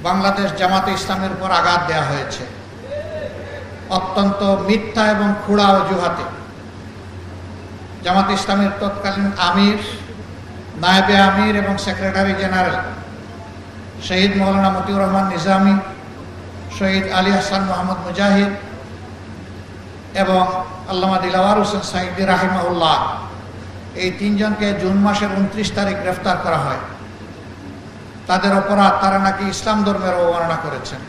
বাংলাদেশ জামাতে ইসলামের উপর আঘাত দেওয়া হয়েছে অত্যন্ত মিথ্যা এবং খুঁড়া অজুহাতে। জামাতে ইসলামের তৎকালীন আমির, নায়েবে আমির এবং সেক্রেটারি জেনারেল শহীদ মৌলানা মতিউর রহমান নিজামী, শহীদ আলী হাসান মোহাম্মদ মুজাহিদ এবং আল্লামা দিলাওয়ার হোসেন সাইদি রাহিমাহুল্লাহ, এই তিনজনকে জুন মাসের 29 তারিখ গ্রেফতার করা হয়। তাদের অপরাধ, তারা নাকি ইসলাম ধর্মের অবমাননা করেছেন।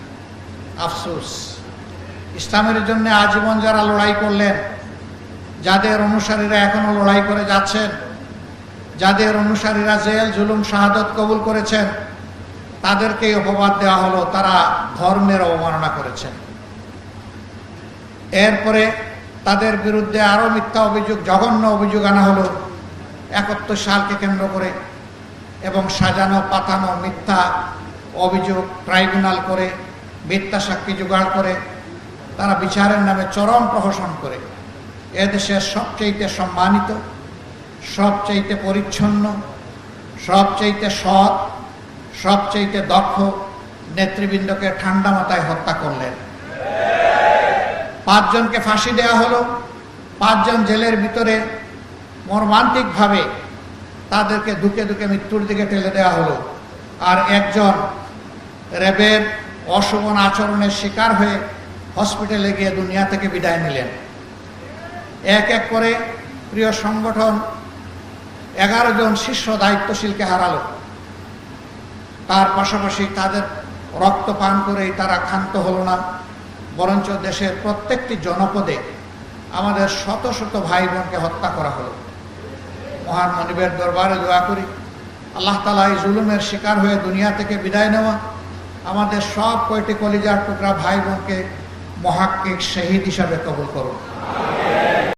আফসোস, ইসলামের জন্য আজীবন যারা লড়াই করলেন, যাদের অনুসারীরা এখনো লড়াই করে যাচ্ছেন, যাদের অনুসারীরা জেল জুলুম শাহাদত কবুল করেছেন, তাদেরকেই অপবাদ দেওয়া হলো তারা ধর্মের অবমাননা করেছেন। এরপরে তাদের বিরুদ্ধে আরো মিথ্যা অভিযোগ, জঘন্য অভিযোগ আনা হলো 71 সালকে কেন্দ্র করে, এবং সাজানো পাতানো মিথ্যা অভিযোগ ট্রাইব্যুনাল করে, মিথ্যা সাক্ষী জোগাড় করে তারা বিচারের নামে চরম প্রহসন করে এদেশের সবচেয়ে সম্মানিত, সবচেয়ে পরিচ্ছন্ন, সবচেয়ে সৎ, সবচেয়ে দক্ষ নেতৃবৃন্দকে ঠান্ডা মাথায় হত্যা করলেন। 5 জনকে ফাঁসি দেওয়া হলো, 5 জন জেলের ভিতরে মর্মান্তিকভাবে তাদেরকে দুকে দুকে মৃত্যুর দিকে ঠেলে দেওয়া হলো। আর একজন র্যাবের অশোভন আচরণের শিকার হয়ে হসপিটালে গিয়ে দুনিয়া থেকে বিদায় নিলেন। এক এক করে প্রিয় সংগঠন 11 জন শীর্ষ দায়িত্বশীলকে হারালো। তার পাশাপাশি তাদের রক্ত পান করেই তারা ক্ষান্ত হলো না, বরঞ্চ দেশের প্রত্যেকটি জনপদে আমাদের শত শত ভাই বোনকে হত্যা করা হলো। মহান মনিবের দরবারে দোয়া করি, আল্লাহ তাআলা এই জুলুমের শিকার হয়ে দুনিয়া থেকে বিদায় নেওয়া আমাদের সব কয়টি কলিজার টুকরা ভাই বোনকে মহাক্কিক শহীদ হিসাবে কবুল করুন।